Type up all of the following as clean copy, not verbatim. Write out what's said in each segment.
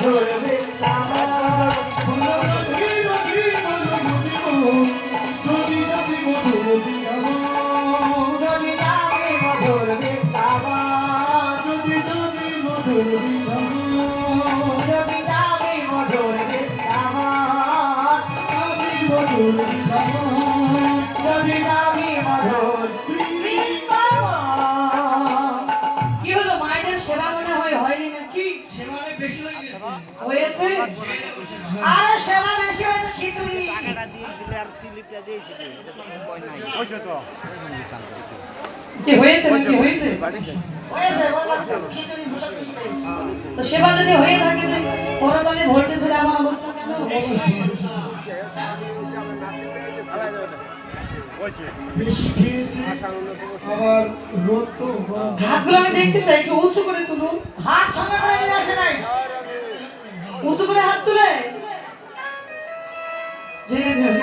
মধুর বৃন্দাবন কি হলো মায়ের সেবা মনে হয় হয়নি নাকি হয়েছে আরে সেবা বেশি হয়েছে খিচুড়ি হয়েছে নাকি হয়েছে তো সেবা যদি হয়ে থাকে পরকালে ভোল্টেজ হলে আমার অবস্থা কেন হাতগুলো আমি দেখতে চাই একটু উঁচু করে তুলুন হাত সঙ্গে করে নিয়ে আসে নাই উঁচু করে হাত তুলে ছেড়ে দিন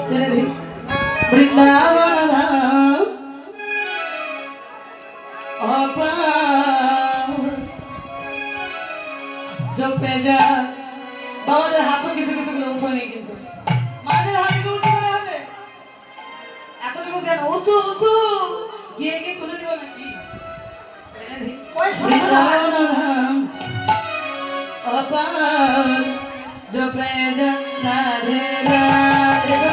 ছেড়ে দিন বৃন্দাবন ধাম অপার জপে যা বাবাদের হাতও কিছু কিছু গুলো উঠোনি কিন্তু মায়েদের হাতগুলো উঁচু করে হবে এতটুকু কেন উঁচু উঁচু গিয়ে গিয়ে তুলে দিব নাকি বৃন্দাবন ধাম অপার জপে যা রাধে রাধে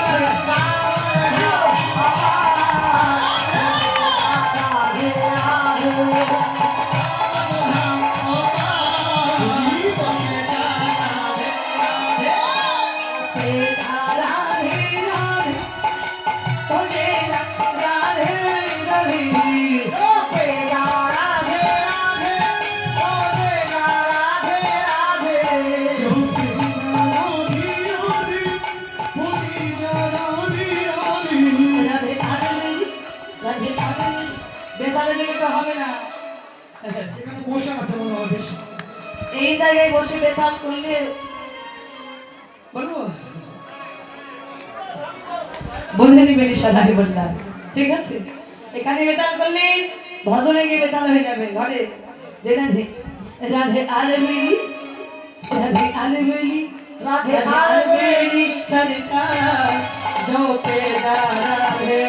এই জায়গায় বসে বেতাল করলে বলবো বুঝে নিবেন সাদাই বললাম ঠিক আছে এখানে বেতাল করলে ভজনে গিয়ে বেতাল হয়ে যাবে ঘরে যে রাধে রাধে আলে মিলি রাধে আলে মিলি রাধে আলে মিলি সরিতা जो पे राधे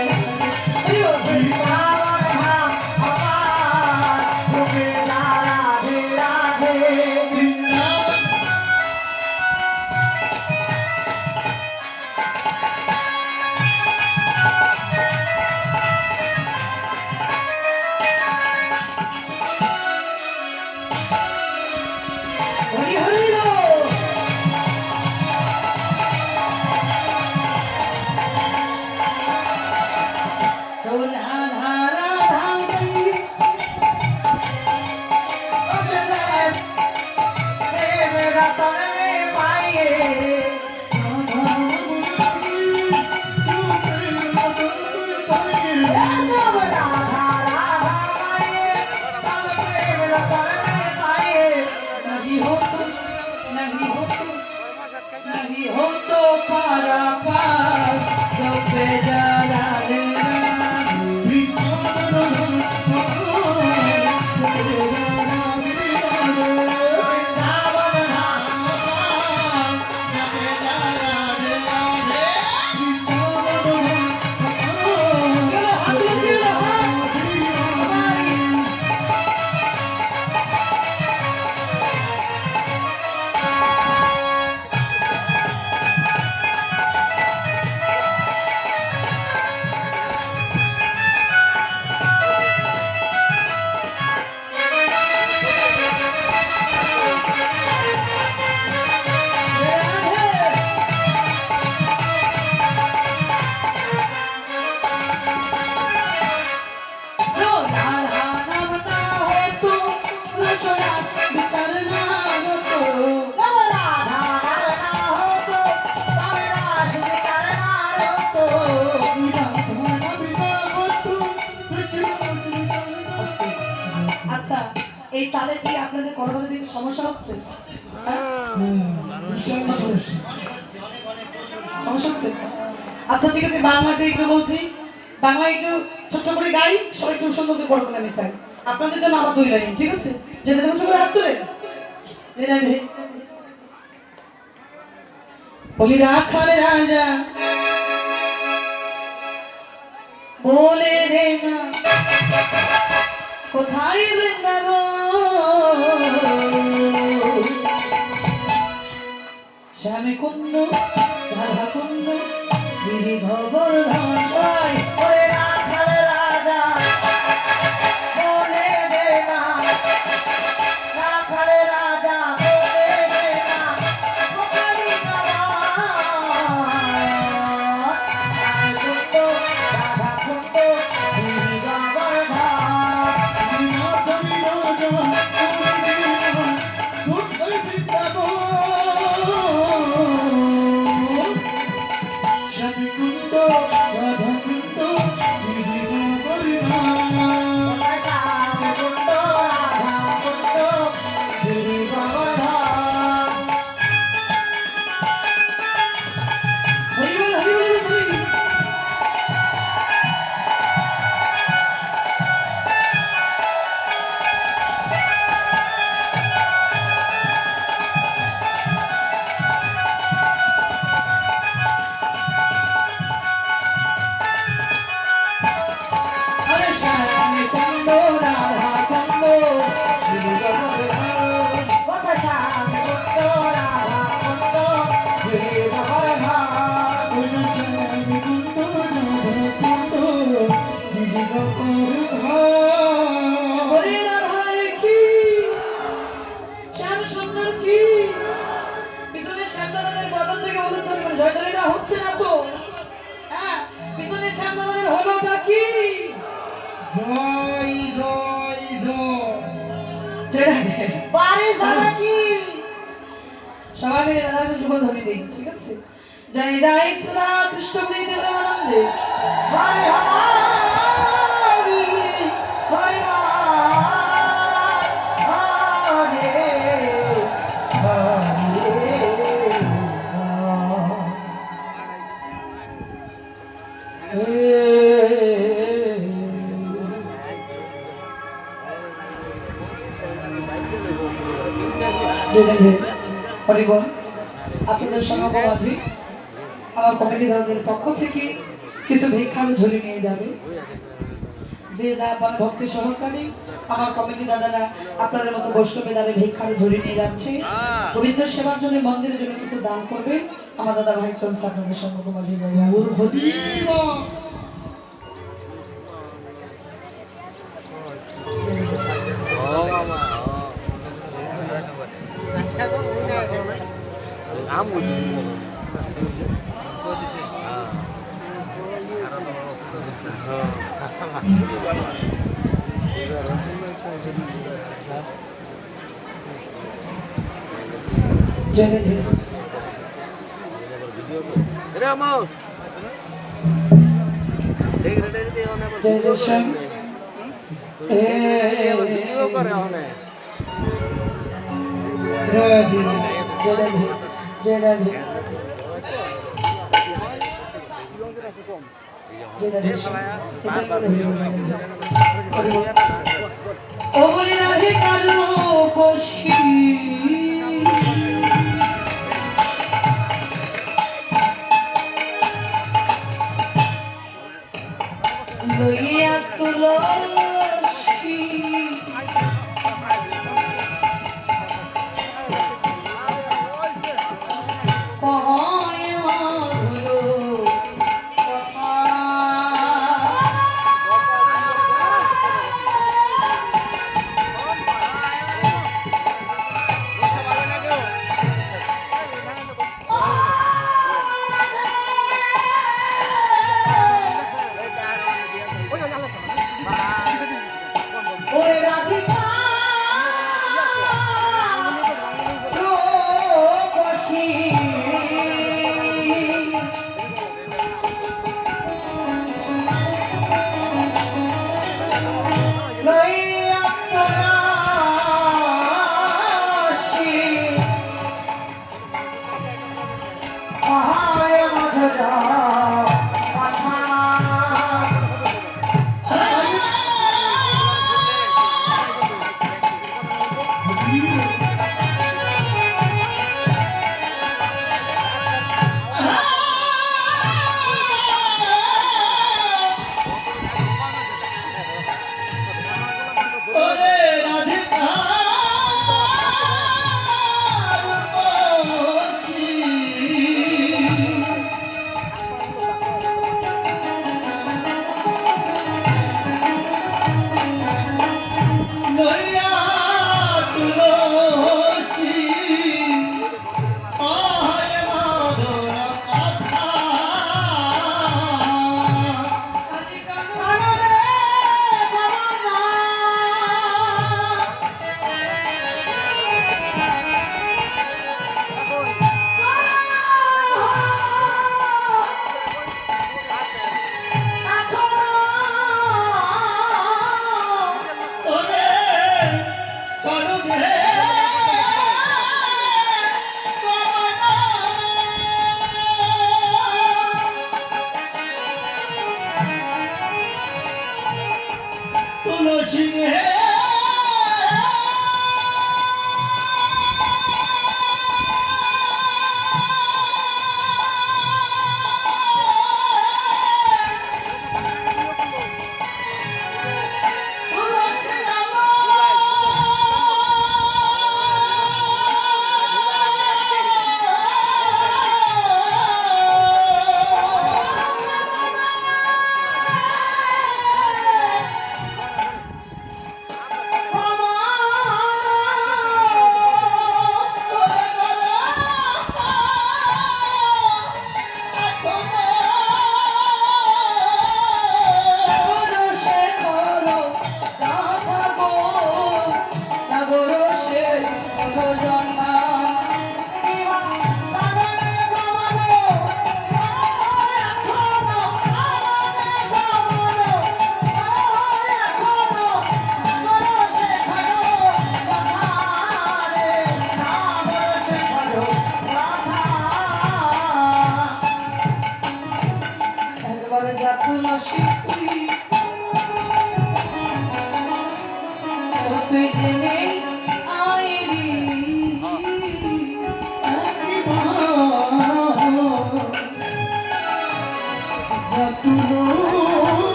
नहीं हो तो पारा पार जो पे जा राधे এই তালে কি আপনাদের করোনা দিকে সমস্যা হচ্ছে সমস্যা হচ্ছে আচ্ছা ঠিক আছে বাংলাতে একটু বলছি বাংলা একটু ছোট্ট করে গাই সবাই একটু সুন্দর করে পড়বেন আমি চাই আপনাদের জন্য আমার 2 লাইন, ঠিক আছে? যেটা দেখুন সবাই হাত তুলে বলি রাখাল রাজা বলে রে না কোথায় বৃন্দাবন শ্যামে কুণ্ড রাধা কুণ্ড গিরি গোবর্ধন সাই ওরে রাখাল রাজা বলে দে না, রাখাল রাজা বলে দে না, কোথায় কুণ্ড রাধা কুণ্ড গিরি গোবর্ধন। কোথায় শ্যাম কুণ্ড রাধা কুণ্ড গিরি গোবর্ধন। হরি বল হরি বল হরি বল। হরে শ্যামে কুণ্ড রাধা কুণ্ড গিরি গোবর্ধন কোথায় শ্যাম কুণ্ড রাধা কুণ্ড গিরি গোবর্ধন। বলি রাধার কি শ্যাম সুন্দর কি পিছনে শ্যামদাদাদের বদল থেকে অনুরোধ করে জয়ধ্বনিটা হচ্ছে না তো? হ্যাঁ, পিছনে শ্যামদাদাদের হলোটা কি? জয় জয় জয়। ছেড়ে দে। বাড়ি যাবে কি? সবাই মিলে রাধাকে যুগল ধ্বনি দিন, ঠিক আছে? জয় জয় শ্রী কৃষ্ণ প্রীতি প্রেমানন্দে হরি হরি হরি হরিবল আপনাদের সমাপরাধী আমার কমিটি দলের পক্ষ থেকে কিছু ভিক্ষার ঝুলি নিয়ে যাবে। যে যা পান ভক্তি সহকারী আমার কমিটি দাদারা আপনাদের মতো বৈষ্ণবী দ্বারে ভিক্ষার ঝুলি নিয়ে যাচ্ছে। গোবিন্দ সেবার জন্য মন্দিরের জন্য কিছু দান করবে। আমার দাদা ভাই চলছে আপনাদের সঙ্গে মাঝে জয় শ্যাম জয় রাধে ও বলি রাধে কালো কষি লইয়া তুলসী কয় মধুর কথা। সিংহে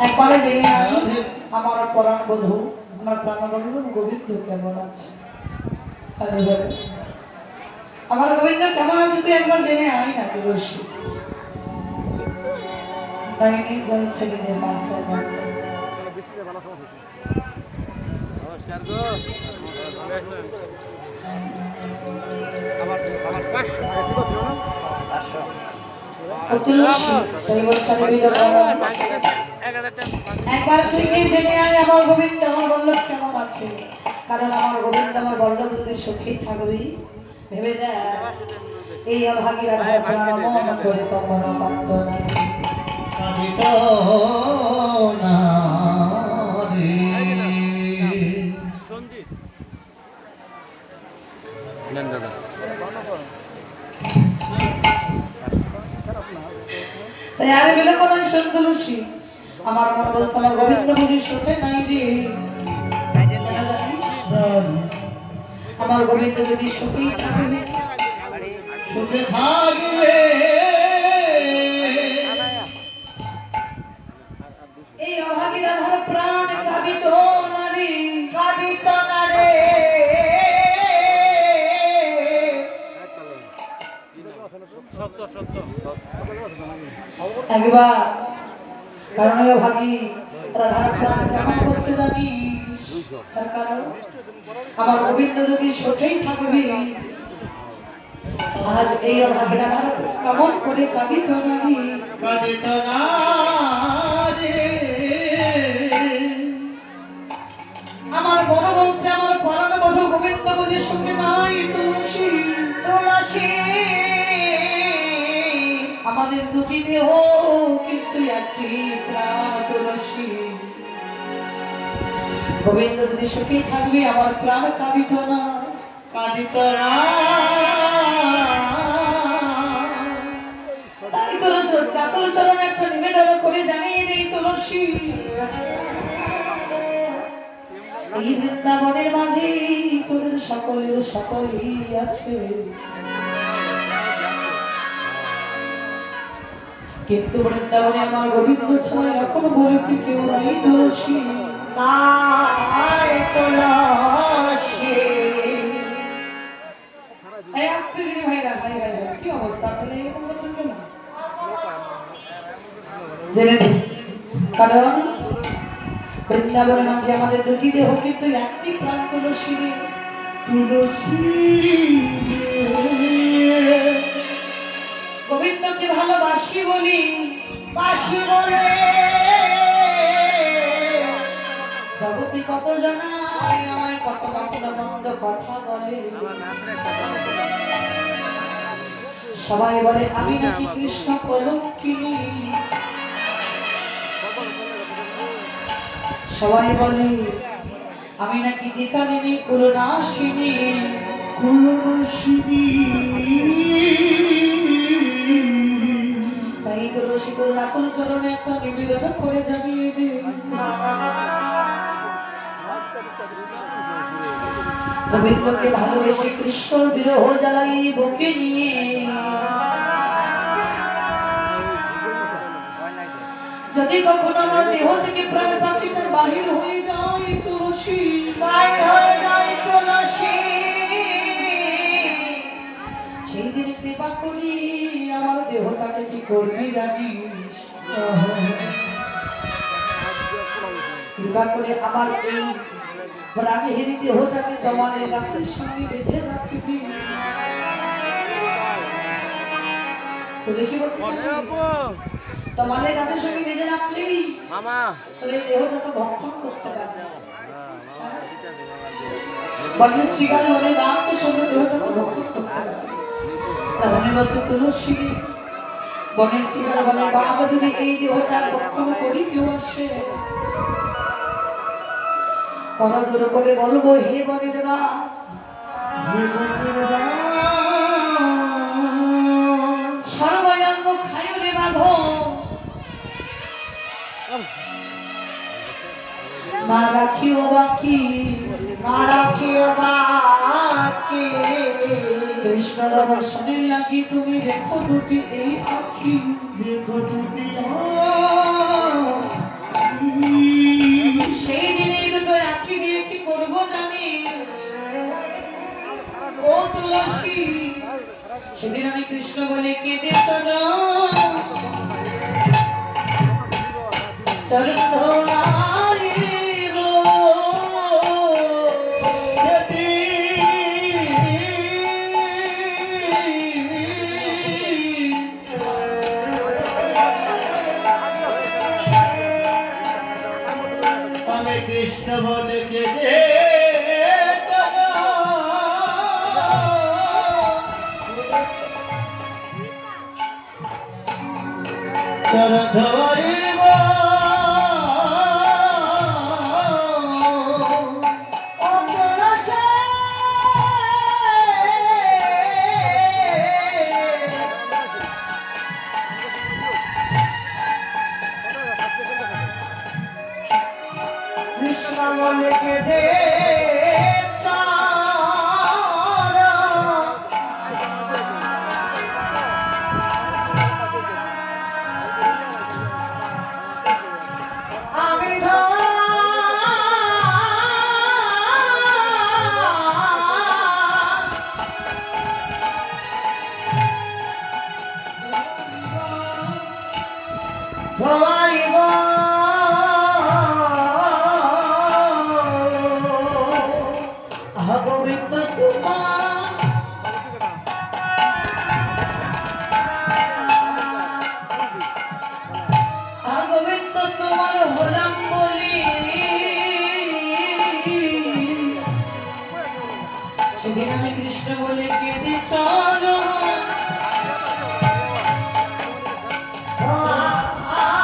একবারে জেনে আমি আমার পরাণ বধূ আমার প্রাণবন্ধু গোবিন্দ কেমন আছে আমার গোবিন্দ কেমন আছে তুই একবার জেনে আই না তুলসী তাই নিয়ে জল ছেলেদের মানসে মানসে একবার তুই জেনে আয় আমার গোবিন্দ আমার বল্লভ কেমন আছে কারণ আমার গোবিন্দ আমার বল্লভ যদি সুখী থাকবি ভেবে দেখ এই অভাগীরা মন করে কখনো পারত না তাই আরে বিলম্ব নয় সন্তোষী আমার মন বলছে আমার গোবিন্দ বুঝি সুখে নাই রে আমার গোবিন্দ যদি সুখী থাকবে সুখে থাকবে এই অভাগীরা ধর প্রাণ কাঁদিত নারী কাঁদিত না রে একবার কারণ ভাবি রাধার প্রাণ কেমন করছে জানিস তার কারণ আমার গোবিন্দ যদি সুখেই থাকবে আজ এই অভাবের আমার কেমন করে কাঁদিত নারী কাঁদিত না রে। আমার মনে বলছে আমার পরাণ বধূ গোবিন্দ বুঝে সঙ্গে নাই তুলসী তুলসী আমাদের দুটি দেহ কিন্তু একটি প্রাণ তুলসী গোবিন্দ যদি সুখী থাকবে আমার প্রাণ কাঁদিত না কাঁদিত না। তাই তুলসী চাতল চরণ একটা নিবেদন করে জানিয়ে দেই তুলসী এই বৃন্দাবনের মাঝে তোদের সকলের সকলই আছে কিন্তু বৃন্দাবনে আমার গোবিন্দ ছাড়া এখন বলতে কেউ নাই তুলসী নাই তুলসী। এই আজকে দিদি ভাইরা ভাই ভাই ভাই, কি অবস্থা আপনারা এরকম করছেন কেন জেনে নিন। কারণ বৃন্দাবনের মাঝে আমাদের দুটি দেহ কিন্তু একটি প্রাণ তুলসী তুলসী গোবিন্দকে ভালোবাসি বলি বাসি বলে জগতে কত জানায় আমায় কত মন্দ মন্দ কথা বলে সবাই বলে আমি নাকি কৃষ্ণ কলঙ্কিনী সবাই বলে আমি নাকি বিচারিণী কুলনাশিনী কুলনাশিনী। তাই তুলসী তোর রাতুল চরণে একটা নিবেদন করে জানিয়ে দে গোবিন্দকে ভালোবেসে কৃষ্ণ বিরহ জ্বালাই বুকে নিয়ে যদি কখনো আমার দেহ থেকে প্রাণ পাখিটার বাহির হয়ে যায় তুলসী বাইর হয়ে যায় তুলসী। সেই দিনে কৃপা করি আমার দেহটাকে কি করবি জানিস কৃপা করে আমার এই প্রাণের দেহটাকে তোমাদের গাছের সঙ্গে বেঁধে রাখবি তুলসী বলছি তোমাদের গাছের সঙ্গে বেঁধে রাখলি তোর এই দেহটা তো ভক্ষণ করতে পারবে বলে শ্রীকাল বলে বাপ তো সঙ্গে দেহটা তো ভক্ষণ করতে পারবে মনে বলছে তুলসী বনের শ্রীকাল বলে বাপ যদি এই দেহটার ভক্ষণ করি কেউ আসে করা জোর করে বলবো হে বনের বাপ সর্বজন্ম খায় রে বাঘ মা রাখিও বাকি মা রাখিও বাকি। কৃষ্ণ দর্শনের লাগি তুমি দেখো দুটি এই আখি দেখো দুটি সেই দিনে দুটো আখি দিয়ে কি করবো জানিস ও তুলসী সেদিন আমি কৃষ্ণ বলে কেঁদে চরণ ধোয়াই গো। আমি কৃষ্ণ বলে কেঁদে চরণ ধরিব ও তুলসী। কৃষ্ণ বলে কেঁদে বলে কেঁদে চলো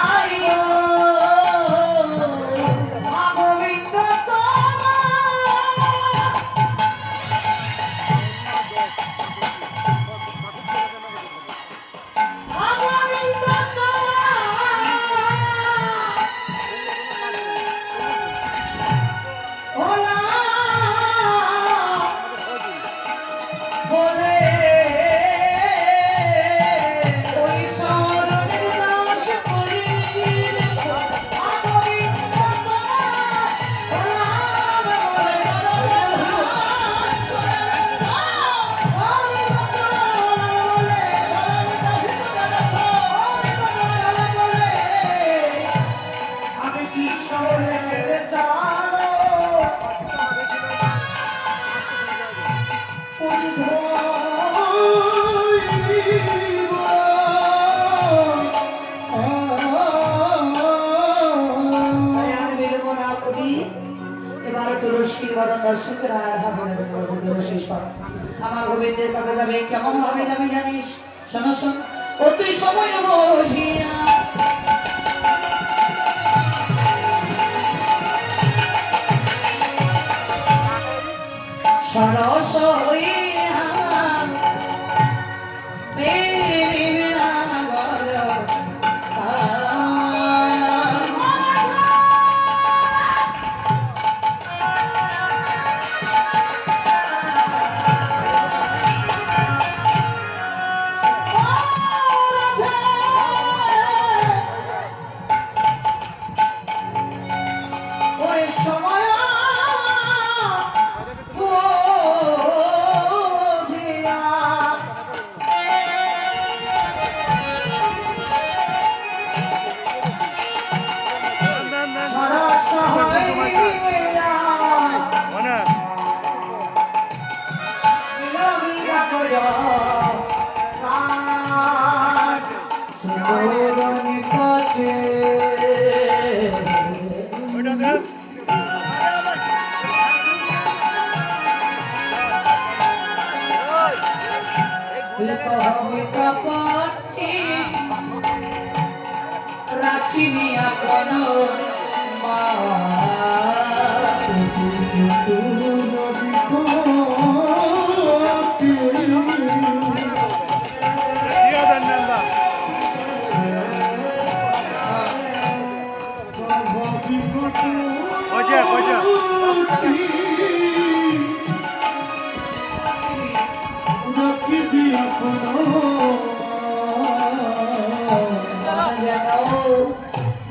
আইও গোবিন্দ তোমার গোবিন্দ তোমার ওলা বলে ওই চরণের দাস করিলে গোবিন্দ তোমার ওলা বলে আমি কৃষ্ণ বলে জানো আর বিলম্ব না করি এবার তুলসী বরণ দর্শকের আরাধনা করে দেবো তুলসী সব আমার গোবিন্দের কাছে যাবে কেমন ভাবে যাবে জানিস শোনো শোন অতি সময় বসিয়া সরস হইয়া প্রেমের আগর ওই সময় বুঝিয়া সরস হইয়া বিলবিলা করিয়া কাট সুরন কাটে কপাটি রাখিনি আপন মা যেন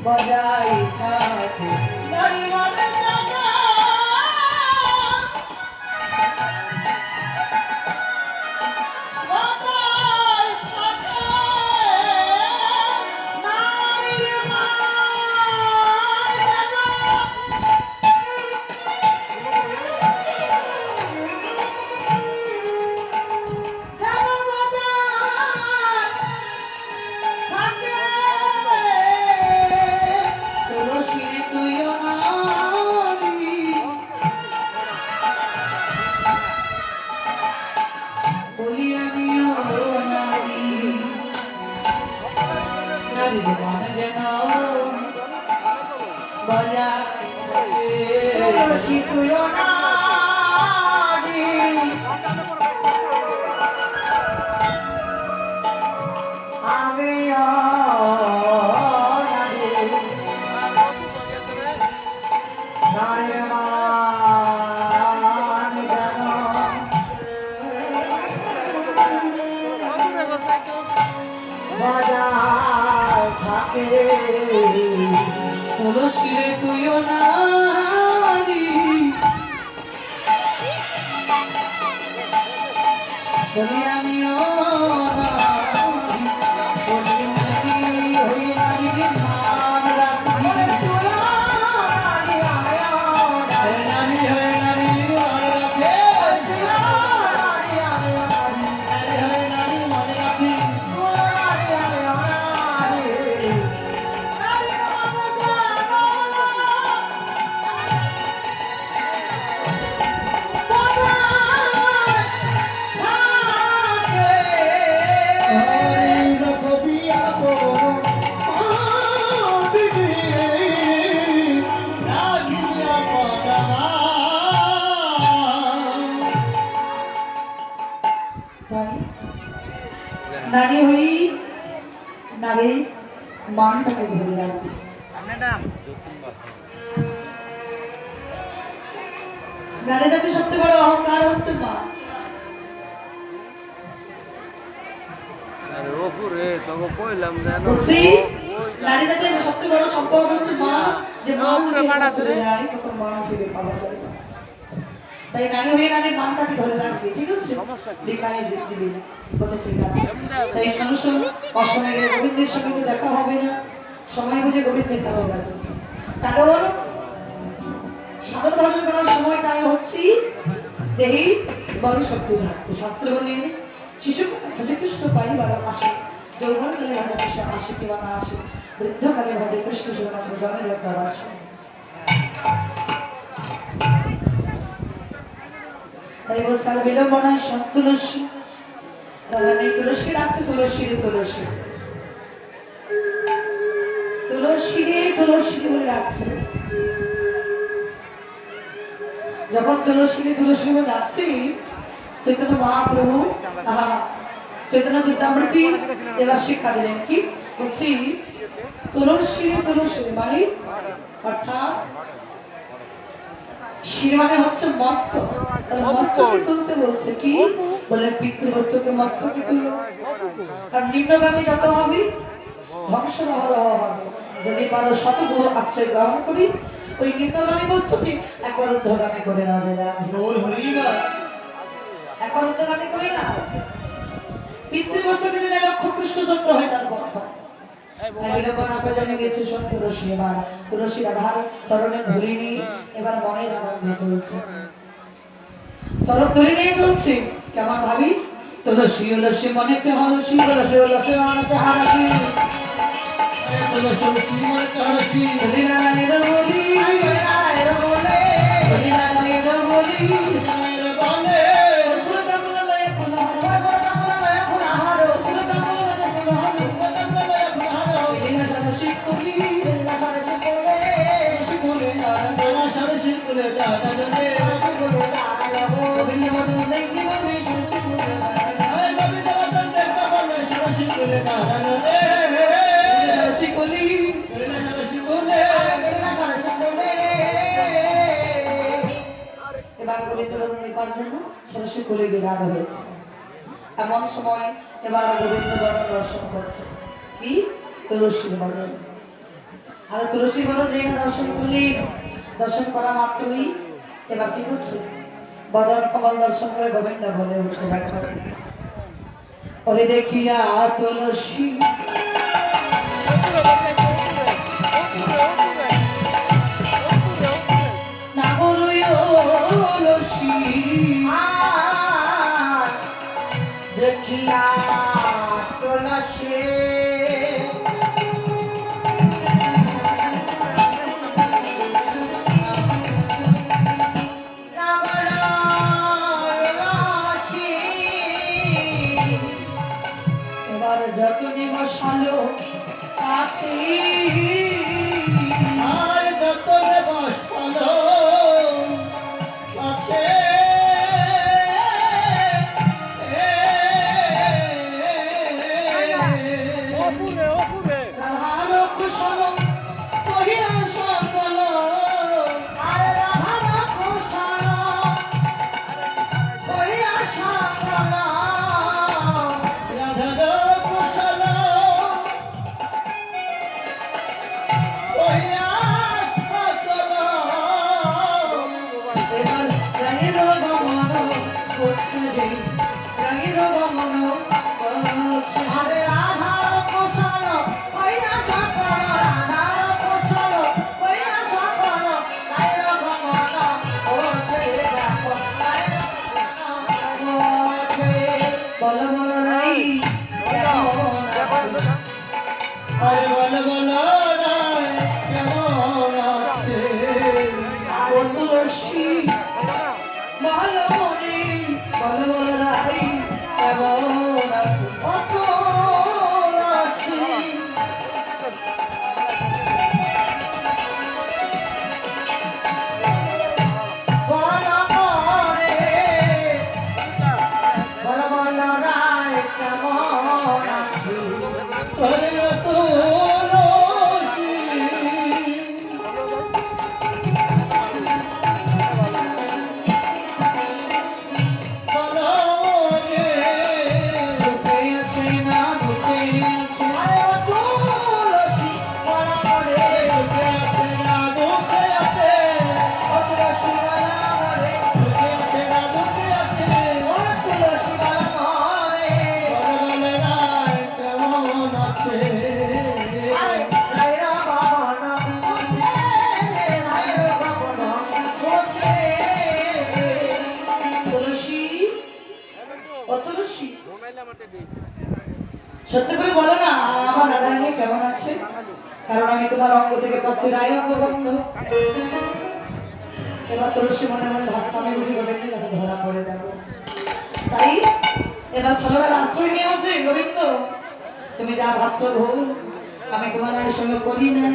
বজাই থাকে তুলসী তুইও নারী বলি আমিও নারী নারীর মন যেন বজাই তুলসী তুইও নারী আমিও নারী নারীর মান যেন বজায় থাকে তুলসী তুইও নারী বলি আমিও নারী বলি নারী হই নারীর মান রাখি নারী হয়ে নারী মনে রাখে নারী মনে রাখি Bye. তাই নারী হই নারী মানটাকে ধরে রাখবে। নারী জাতির সবচেয়ে বড় অহংকার হচ্ছে মা। বলছি নারী জাতির সবচেয়ে বড় সম্পদ হচ্ছে মা, যে মা চলে যায় তখন মা ফিরে পাওয়া যায় না। তাই নারী হয়ে নারী মানটাকে ধরে রাখবে, ঠিক আছে? বিকালে দিবি বলছে ঠিক আছে। তাই মানুষ অসময়ে গেলে গোবিন্দের সঙ্গে তো দেখা হবে না, সময় বুঝে গোবিন্দের কাছে যাবে। কারণ সাধন ভজন করার সময়টাই হচ্ছে দেহি বড় শক্তি থাকবে। শাস্ত্র বলে শিশু ভজে কৃষ্ণ পাই বারা আসে, যৌবনকালে ভজে কৃষ্ণ আসে কিংবা না আসে, বৃদ্ধকালে ভজে কৃষ্ণ শুধুমাত্র জনের একবার আসে। তাই বলছে আর বিলম্বনায় সন্তুলসী রাধারানী তুলসী রাখছে, তুলসীর তুলসী তুলসী রে তুলসী বলে রাখছে। যখন তুলসী তুলসী বলে রাখছি চৈতন্য মহাপ্রভু চৈতন্য চিত্তামৃতি এবার শিক্ষা দিলেন কি বলছি, তুলসী তুলসী মানে অর্থাৎ শির মানে হচ্ছে মস্তক, তাহলে মস্তকে তুলতে বলছে কি বলে পিতৃবস্তুকে মস্তকে তুলো। কারণ নিম্নগামী যত হবে ধ্বংস রহ হবে, যদি পারো শতগুরু আশ্রয় গ্রহণ করি ওই নিম্নগামী বস্তুকে একবার ঊর্ধ্বগামী করে না যায়, একবার ঊর্ধ্বগামী করি না। পিতৃবস্তুকে যদি লক্ষ্য কৃষ্ণচন্দ্র হয় তার কথা তুলসী রাধার চরণে ধরিনি, এবার মনের আনন্দে চলছে, শরৎ ধরে নিয়ে চলছে কেমন ভাবি, তুলসী তুলসী মনেতে হরসি, তুলসী তুলসী মনেতে হরসি, তুলসী মনেতে হরসি, হরিনারায়ণ বলি হরিনারায়ণ বলে, হরিনারায়ণ বলি হরিনারায়ণ বলে, এমন সময় এবার গোবিন্দ বদন দর্শন করছে কি তুলসী বদন, আর তুলসী বদন দর্শন করলে দর্শন করা মাত্রই এবার কি করছে বদন কমল দর্শন করে গোবিন্দ বলে উঠছে ব্যাখ্যা বলে দেখিয়া তুলসী দেখিয়া তুলসী এবার যতনি বসালো আছি, আর যতনে বসালো আছে, তুলসী ভালো রে বল বল রাই কেমন আছো তুলসী বল বল রে বল বল দুঃখে আছে না দুঃখে আছে আরে ও তুলসী মালা মরে ও তুলসী মালা মরে ও তুলসী মালা মরে আরে রাইরা বাবা না রাইরা বাবা না বলছে তুলসী ও তুলসী সত্যি করে বলো না আমার রাধারানী কেমন আছে কারণ আমি তোমার অঙ্গ থেকে পাচ্ছি রায় অঙ্গবন্ধ এবার তুলসী মনে মনে ভাবছে আমি বুঝি গোবিন্দের কাছে ধরা পড়ে যাবো তাই এবার ষোলোটার আশ্রয় নিয়ে আছে গোবিন্দ তুমি যা ভাবছো ভুল আমি তোমার রায়ের সঙ্গে করি নাই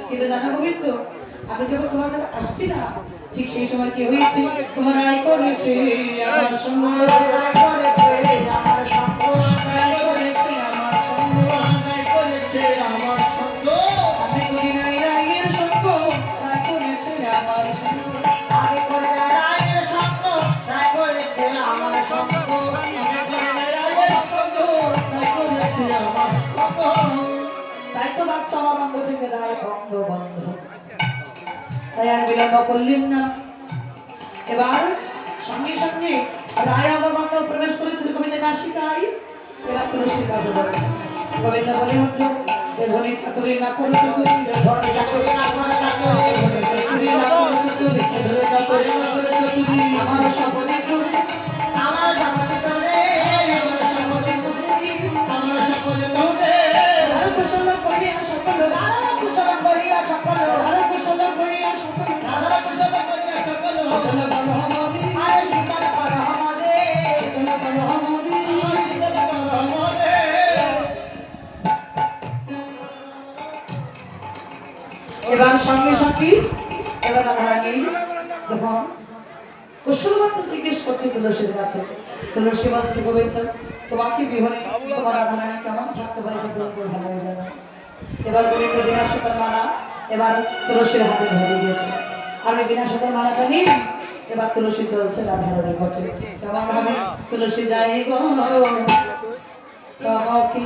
কিন্তু জানো গোবিন্দ আমি যখন তোমার কাছে আসছি না ঠিক সেই সময় কি হয়েছে তোমার রায় করেছে আমার সঙ্গে রায় করেছে আমার সঙ্গে আমি করি নাই রায়ের সঙ্গ রায় করেছে আমার সঙ্গে আগে করে রায়ের সঙ্গ রায় করেছে আমার সঙ্গ তাই তো বাচ্চা আমার অঙ্গ থেকে রায় বন্ধ বন্ধ তাই আর বিলম্ব করলেন না এবার সঙ্গে সঙ্গে রায় অবগত প্রবেশ করেছিল গোবিন্দ কাশিকায় এবার তুলসীর কাছে যাচ্ছে গোবিন্দ বলে উঠলো এ ধনী চাতুরি না করে চতুরি ঘরে চাকরি না করে চাকরি চাতুরি না করে চতুরি আমার শপথে করে আমার সমাজে করে আমার শপথে করে আমার সকলে তোরে আর কুশল করিয়া সকল কুশল করিয়া সকল আর কুশল করিয়া সকল রাধা কুশল করিয়া সকল সকল বল হরি আয় স্বীকার কর আমাদের সকল বল হরি এবার সঙ্গে সঙ্গে এবার রাধারানী যখন কুশলবন্ত জিজ্ঞেস করছে তুলসীর কাছে তুলসী বলছে গোবিন্দ তোমাকে বিহনে তোমার রাধারানী কেমন থাকতে পারে এটা তুমি খুব ভালো জানো এবার গোবিন্দ বিনাশতার মালা এবার তুলসীর হাতে ধরে দিয়েছে আর ওই বিনাশতার মালাটা নিয়ে এবার তুলসী চলছে রাধারানীর ঘটে কেমন ভাবে তুলসী যায় গো তমকি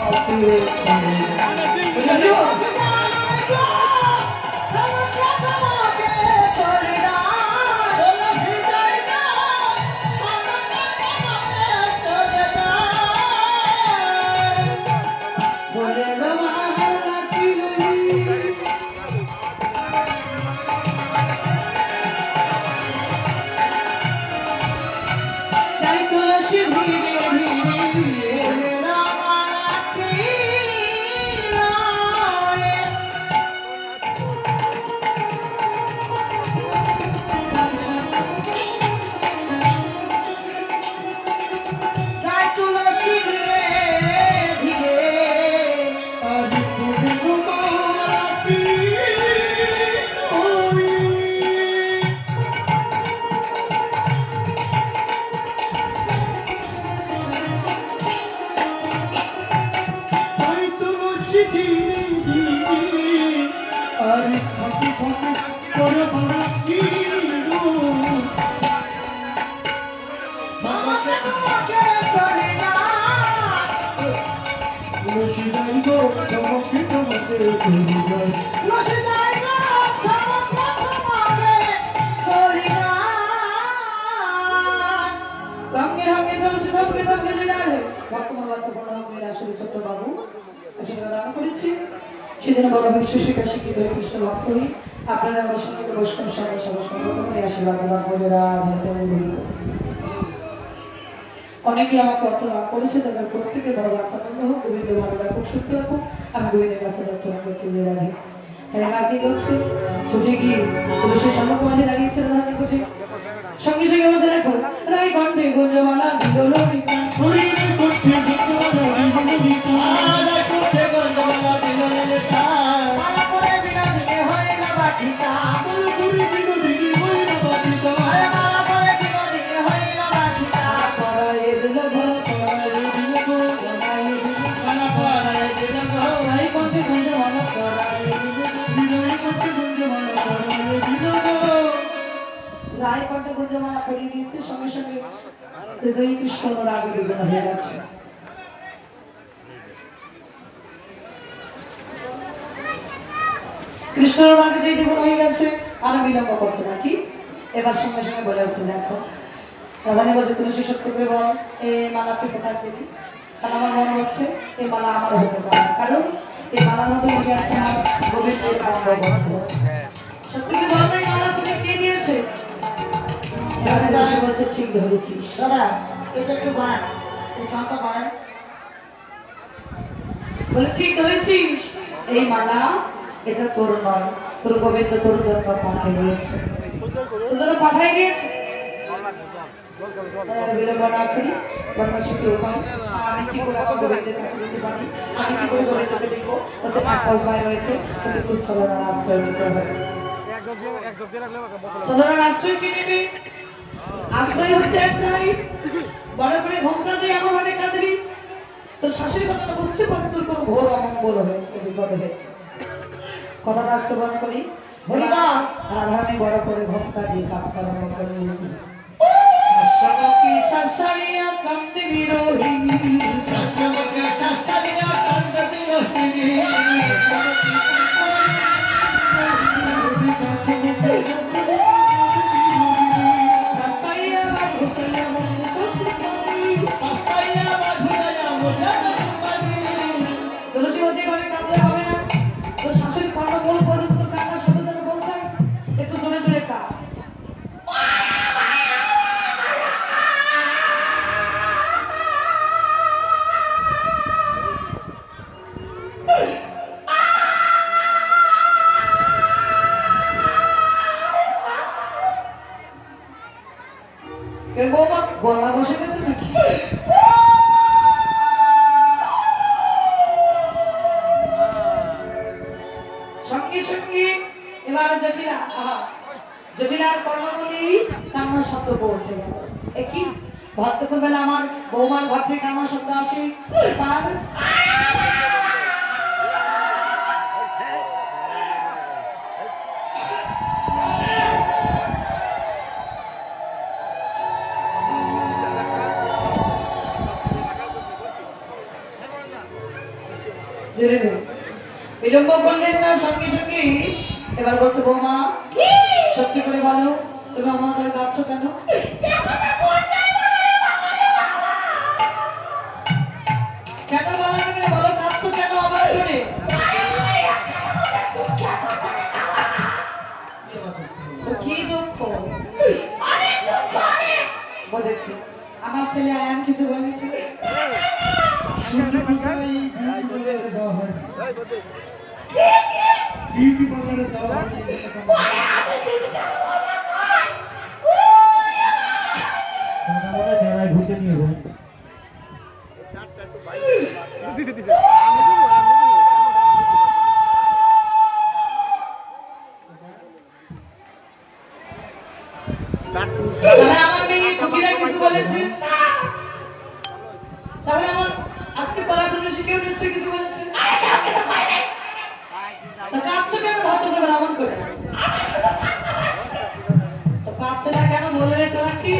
তমকি বলে রমাহারাটি তাই তুলসী ধীরে ধীরে রঙে রঙে ধরছে ধমকে ধমকে জেলালে বর্তমান বাচ্চা বড় রঙের আসলে ছোট্ট বাবু আশীর্বাদ দান করেছি সেদিন বড় হয়ে শিশুকা শিক্ষিত হয়ে কৃষ্ণ লাভ করি আপনারা আমার সঙ্গে বৈষ্ণব সবাই সবার সঙ্গে করে আশীর্বাদ লাভ করে অনেকে আমাকে অর্থ লাভ করেছে তাদের প্রত্যেকে বড় বাচ্চা হোক গোবিন্দ ভালোটা খুব সুস্থ রাখুক আমি গোবিন্দের কাছে প্রার্থনা করছি যে রাধে হ্যাঁ আর কি করছে ছুটে গিয়ে তুলসীর সম্মুখে দাঁড়িয়েছে রাধারানী কোঠে সঙ্গে সঙ্গে বলতে দেখো রায় কণ্ঠে গুঞ্জমালা বিলোল যে মালা পরিয়ে দিয়েছে সঙ্গে সঙ্গে হৃদয়ে কৃষ্ণ রাগ বেদনা হয়ে গেছে। কৃষ্ণ রাগ যেই বেদনা হয়ে গেছে আর বিলম্ব করছে না কি এবার সঙ্গে সঙ্গে বলে উঠছে দেখো রাধারানী বলছে তুলসী সত্য করে বল এই মালা তুই কোথায় পেলি? কারণ আমার মনে হচ্ছে এই মালা আমারও হতে পারে কারণ এই মালার মধ্যে লিখে আছে আমার গোবিন্দের বঙ্গবন্ধ। সত্যি করে বল এই মালা তুমি কে দিয়েছে? বলছে ঠিক ধরেছিস। দাদা এটা একটু বাড়ান, এই সাউন্ডটা বাড়ান। বলে ঠিক ধরেছিস এই মালা এটা তোর নয়, তোর গোবিন্দ তোর জন্য পাঠিয়ে দিয়েছে, তোর জন্য পাঠিয়ে দিয়েছে। বিলম্ব না করি বর্ণাশুদ্ধ উপায় আমি কি করে আমার গোবিন্দের কাছে দিতে পারি, আমি কি করে গোবিন্দকে দেখবো? বলছে একটা উপায় রয়েছে, তোকে একটু স্থলনার আশ্রয় নিতে হবে। স্থলনার আশ্রয় কি নেবে? আশ্রয় হচ্ছে একটাই, বড় করে ঘোমটা দিয়ে এমন ভাবে কাঁদবি তোর শাশুড়ি কথাটা বুঝতে পারে তোর কোনো ঘোর অমঙ্গল হয়েছে, বিপদ হয়েছে। কথাটা শ্রবণ করি রাধারানী বড় করে ঘোমটা দিয়ে কাঁদতে আরম্ভ করলেন। শাশ্বতী শাশ্বরিয়া কান্তি বিরোহিনী, শাশ্বতী শাশ্বরিয়া কান্তি বিরোহিনী, তুলসী বলছে এভাবে কাঁদলে হবে না, তোর শাশুড়ি কর্ণমূল পর্যন্ত তোর কান্নার সাথে যেন পৌঁছায়, একটু জোরে জোরে কাঁদ। বৌমা গলা বসে গেছে নাকি? সঙ্গে সঙ্গে এবার জটিলা জটিলার কর্ণবলী কান্নার শব্দ পৌঁছে গেল। কি ভক্তক্ষণ বেলা আমার বৌমার ঘর থেকে কান্নার শব্দ আসে। এবার বিলম্ব করলেন না, সঙ্গে সঙ্গে এবার বলছে বৌমা সত্যি করে বলো তুমি আমার হয়ে কাঁদছো কেন? কেন বলা যাবে না, বলো কাঁদছো কেন আমার করে? তো কি দুঃখ বলেছি আমার ছেলে আয়ান কিছু বলেছে? ঘুরতে নিয়ে তাহলে আমার মেয়ে কুকিরা কিছু বলেছে, তাহলে আমার আজকে পাড়া প্রতিবেশী কেউ নিশ্চয়ই কিছু বলেছে। তা কাঁদছো কেন ভদ্র করে রাবণ করে? তো কাঁদছে না কেন বলবে তোরা কি?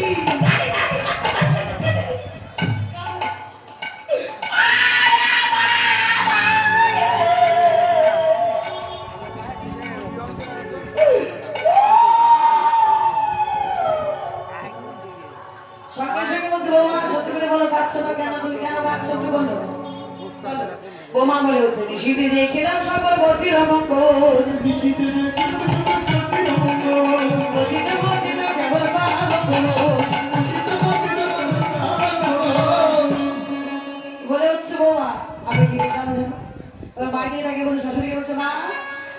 সঙ্গে সঙ্গে বলছে বৌমা সত্যি করে বলো কাঁদছো না কেন, তুমি কেন কাঁদছো একটু বলো। বোমা বলে উঠছে নিশিতে দেখলাম সবার গতির অমঙ্গল, গতিত গতিত কেবল বলে উঠছে বৌমা আমি কি দেখলাম জানো? এবার বাইরে থাকে বলছে শাশুড়িকে বলছে মা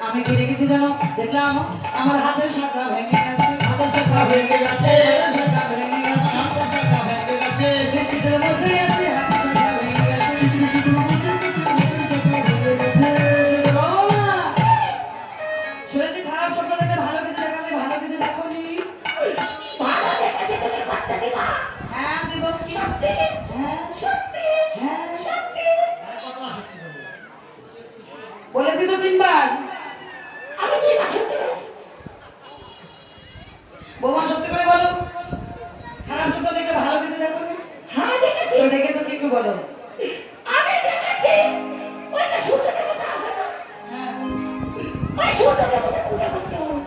আমি কি দেখেছি জানো? দেখলাম আমার হাতের শাখা ভেঙে গেছে, হাতের শাখা ভেঙে গেছে, হাতের শাখা ভেঙে গেছে, হাতের শাখা ভেঙে গেছে, শীতের বসে আছে হাতের শাখা ভেঙে গেছে। শুনেছি খারাপ স্বপ্ন দেখে ভালো কিছু দেখালে ভালো কিছু দেখো নি? হ্যাঁ দেব কি? হ্যাঁ হ্যাঁ বলেছি তো 3 বার। বৌমা সত্যি করে বলো বলো। আমি দেখেছি ওই যে সূর্য দেবতা আছে না, হ্যাঁ, ওই সূর্য দেবতা পূজা করতে হবে।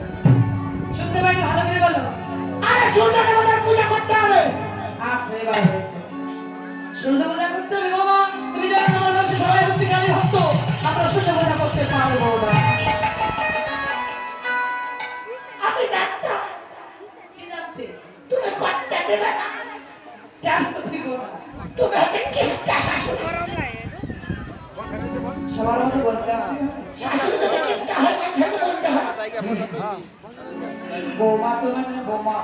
শুনতে পাইনি, ভালো করে বলো। আরে সূর্য দেবতার পূজা করতে হবে। আচ্ছা, এবার হয়েছে। সূর্য পূজা করতে হবে বাবা। তুমি জানো তোমার বয়সে সবাই হচ্ছে কালী ভক্ত, আমরা সূর্য পূজা করতে পারবো না। আমি জানতাম কি জানতে? তুমি করতে দেবে না, কেন করছি গো? তুমি হচ্ছে কিপটা শাশুড়ি। সবার মতো বলতে আসি। শাশুড়ি যদি কিপটা হয় মানুষকে বলতে হয়। বৌমা তো না, বৌমা।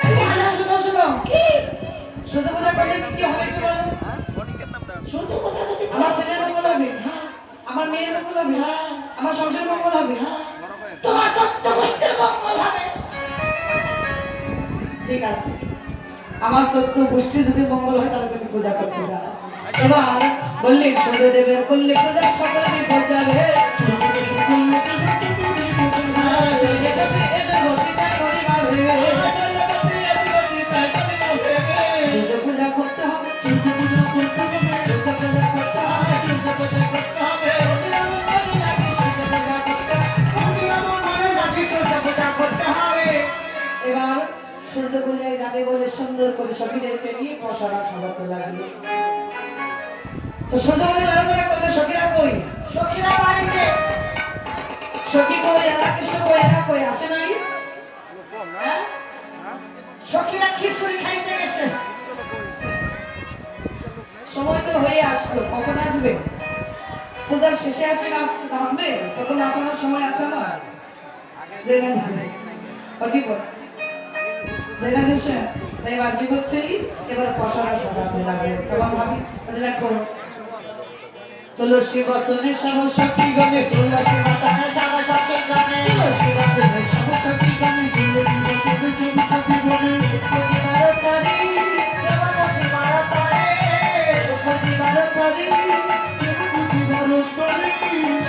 এই শোনো শোনো শোনো, কি সূর্য পূজা করলে কি কি হবে একটু বলো। সূর্য দেবতা যদি আমার ছেলের মঙ্গল হবে, আমার মেয়ের মঙ্গল হবে, আমার সংসারের মঙ্গল হবে। তোমার দত্ত গোষ্ঠীর মঙ্গল হবে। ঠিক আছে, আমার সত্য গোষ্ঠী যদি মঙ্গল হয় তাহলে তুমি পূজা করতে যাও। এবার বললেন সূর্যদেবের করলে পূজা সকলে বিপদ যাবে। সূর্য পূজা করতে হবে, সূর্য পূজা করতে হবে, সূর্য পূজা করতে হবে, সূর্য পূজা করতে হবে। সূর্য পূজা করতে হবে। এবার সূর্য পূজায় যাবে বলে সুন্দর করে সখীদেরকে নিয়ে পশরা সাজাতে লাগলো। তো সূর্য পূজা যারা করবে সখীরা কই? সখীরা বাড়িতে, সখী কই? এরা কৃষ্ণ কই? এরা কই? আসে নাই? হ্যাঁ? সখীরা খিচুড়ি খাইতে গেছে। সময় তো হয়ে আসলো, কখন আসবে? পূজার শেষে আসে নাচবে, তখন নাচানোর সময় আছে আমার। জেনে নেবে কি বল, জেনে নিছে। তাই এবার কি হচ্ছে, এবার পশরা সাজাতে লাগে। এবার ভাবি দেখো, তুলসী বচনে সহ সখী গণে, তুলসী বচনে সহ সখী গণে, তুলসী বচনে সহ সখী গণে, তুলসী বচনে সহ সখী গণে। উপজিবার তরে, উপজিবার তরে, উপজিবার তরে, উপজিবার তরে,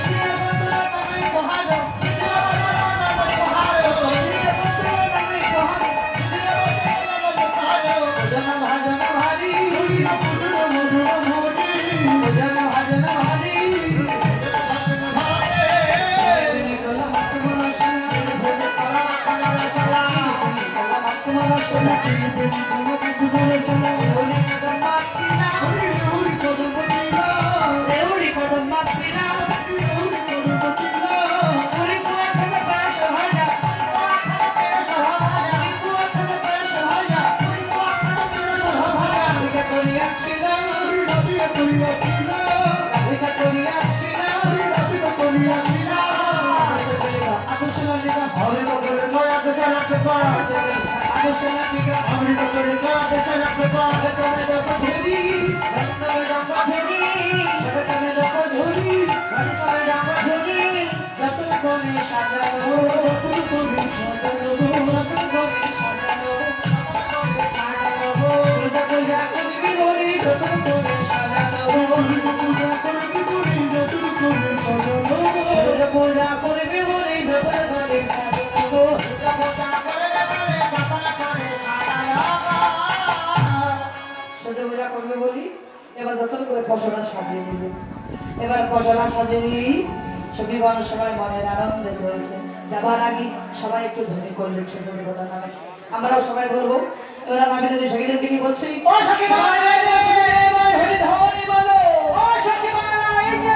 প্রিয় বচন নামে পহাড়, প্রিয় বচন নামে পহাড়, প্রিয় বচন নামে পহাড়, প্রিয় বচন নামে পহাড়। ভজন ভজন ভারি, ভজন ভজন ভারি, ভজন ভজন ভারি। পূজা করবে বলে যতন করে সাজানো, সূর্য পূজা করবে বলি এবার যতন করে পশরা সাজিয়ে দিবে। এবার পশরা সাজিয়ে নিয়ে সখীগণ সবাই মনের আনন্দে চলছে। যাবার আগে সবাই একটু ধ্বনি করলেন সূর্য দেবতার নামে। আমরাও সবাই বলবো। এবার আমি যদি সখীদেরকে নিয়ে বলছি, ও সখী সবাই বসে এবার হরি ধ্বনি বলো। ও সখী বাংলা এই যে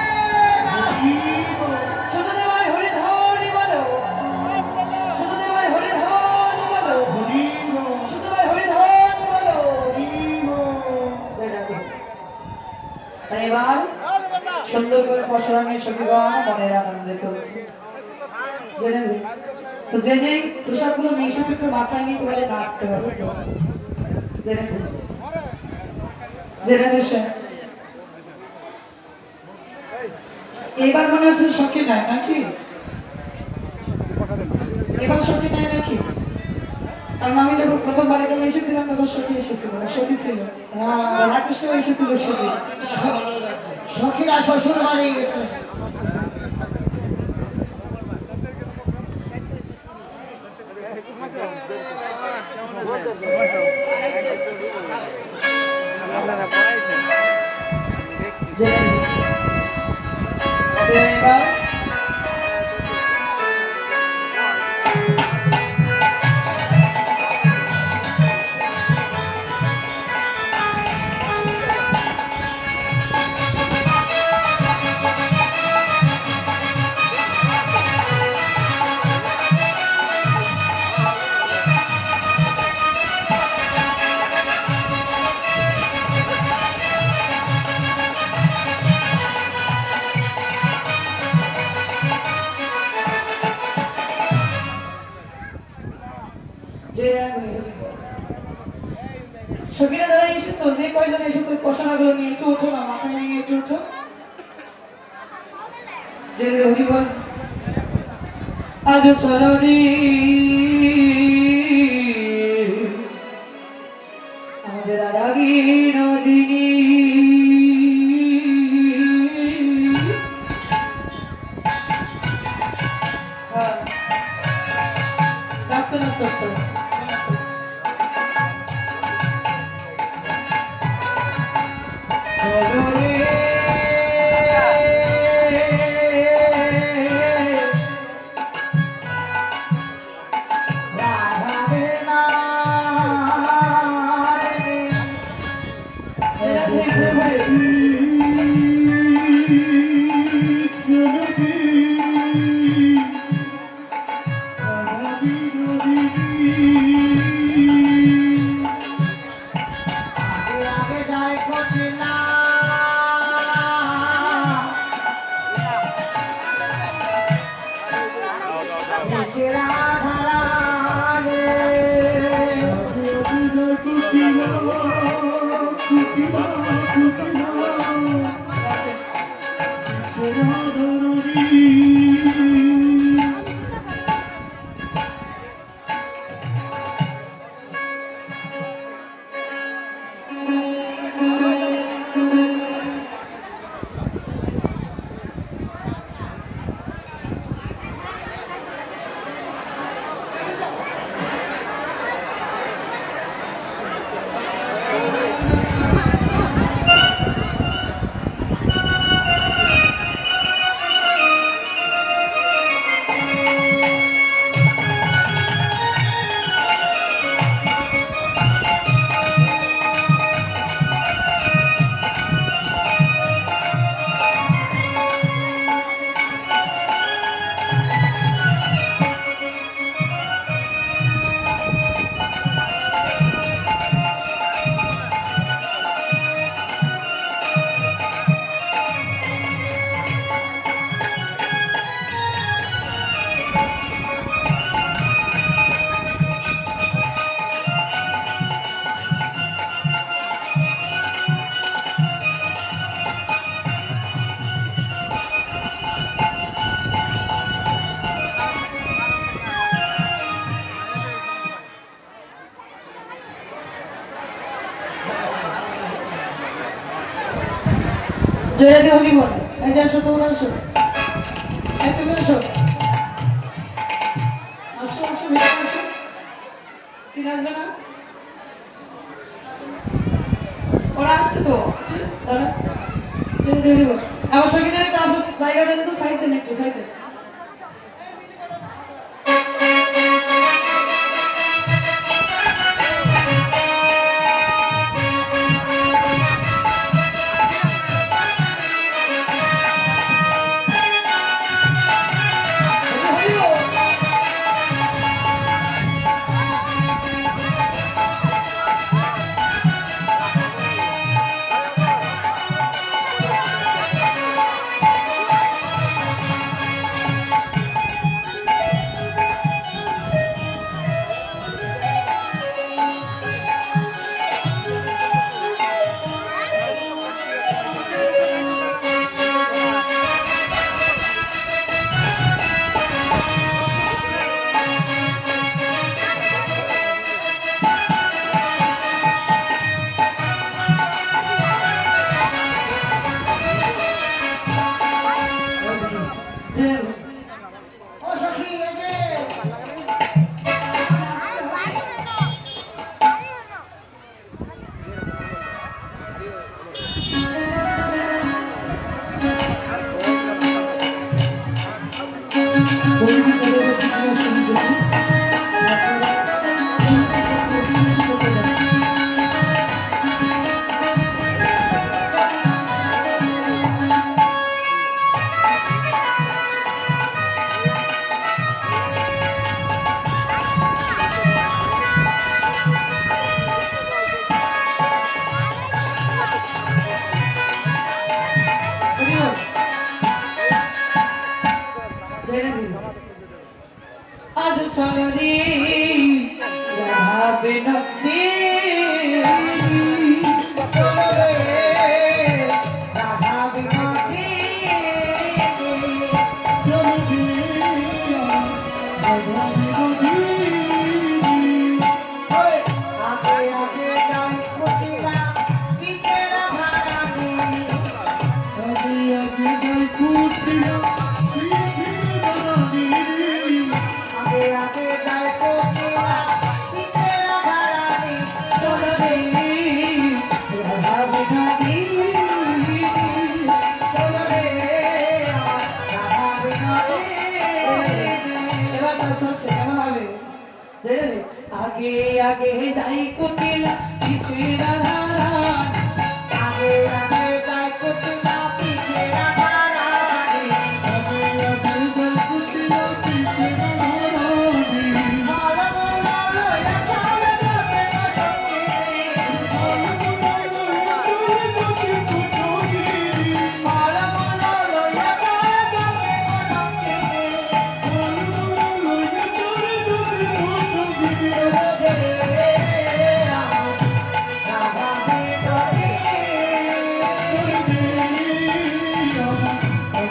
সূর্যদেবায় হরি ধ্বনি বলো, সূর্যদেবায় হরি ধ্বনি বলো, সূর্যদেবায় হরি ধ্বনি বলো। তাই এবার সুন্দর করে পশরা নিয়ে সখীগণ মনের আনন্দে চলছে। জেনে নিন। তো যে যে পোশাকগুলো নিয়ে এসেছে একটু মাথায় নিয়ে তোমাদের নাচতে হবে। জেনে নিন। জেনে নিছে। এবার মনে হচ্ছে সখী নাই নাকি? এবার সখী নাই নাকি? কারণ আমি যখন প্রথমবার এখানে এসেছিলাম তখন সখী এসেছিল না, সখী ছিল। রাকৃষ্ণ এসেছিল সখী। সখীরা শ্বশুর বাড়ি গেছে। আপনারা পড়াইছেন এবার সখীরা দাদা এসে তো যে কয়জন এসে তো পশানাগুলো নিয়ে একটু উঠো না, মাথায় নিয়ে একটু উঠো। যে হরিবল আজ চলরি আমাদের রাগী নদিনী হ্যাঁ নাচতে নাচতে নাচতে জয়রাধে হরিবল এই যে আসো তোমরা আসো, এই তুমি আসো আসো আসো ভিতরে আসো, ঠিক আসবে না ওরা আসছে তো তাহলে জয়রাধে হরিবল আমার সঙ্গে একটা আসো জায়গাটা তো সাইড দেন একটু সাইড দেন। সলরি রাধা বিনোদী চলো রে রাধা বিনোদী ওই আগে আগে যাই কুটিলা পিছে রাধা রানী আগে আগে যাই কুটিলা পিছে রাধা রানী সলরি রাধা বিনোদী চলো রে রাধা বিনোদী এবার তো চলছে কেমন হবে আগে আগে যাই কুটিলা পিছে রাধা রানী আগে আগে যাই কুটিলা পিছে রাধা রানী মালা মালা লইয়া চলে যাবে সঙ্গে মালা মালা লইয়া চলে যাবে সঙ্গে রাধা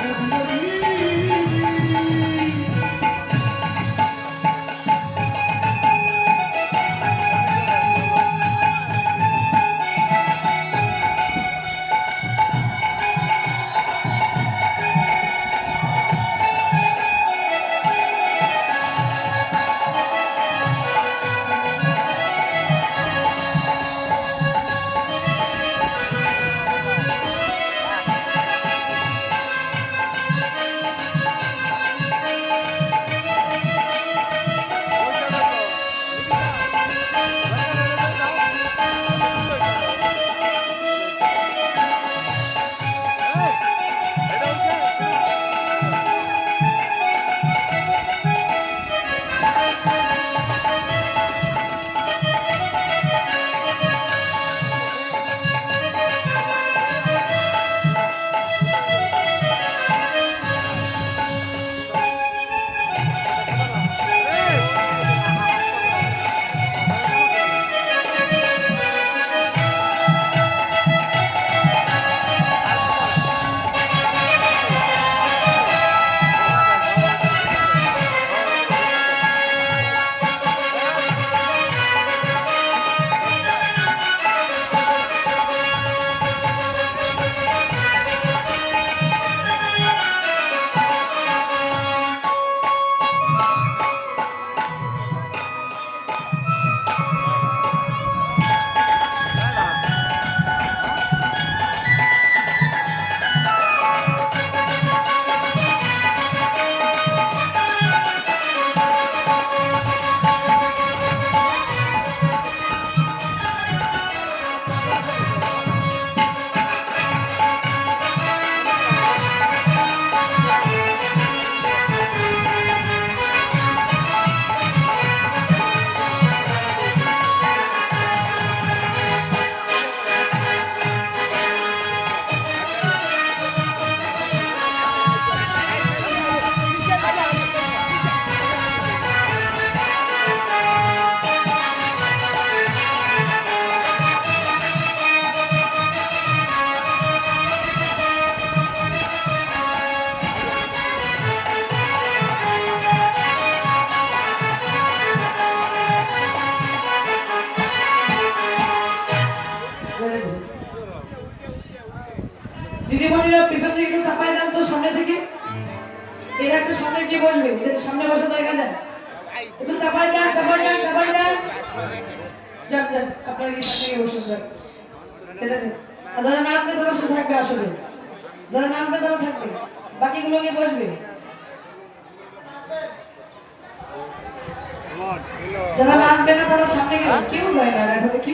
বিনোদী দিদিমণিরা পিছন দিকে একটু চাপাই দেন তো সামনে থেকে এরা একটু সামনে গিয়ে বসবে এদের সামনে বসে দেখা যায় একটু চাপাই দেন চাপাই দেন চাপাই দেন যান যান আপনারা কি সামনে গিয়ে বসে যান আর যারা নাচবে তারা শুধু থাকবে আসলে যারা নাচবে তারা থাকবে বাকিগুলো গিয়ে বসবে যারা নাচবে না তারা সামনে গিয়ে কেউ যায় না এখন কি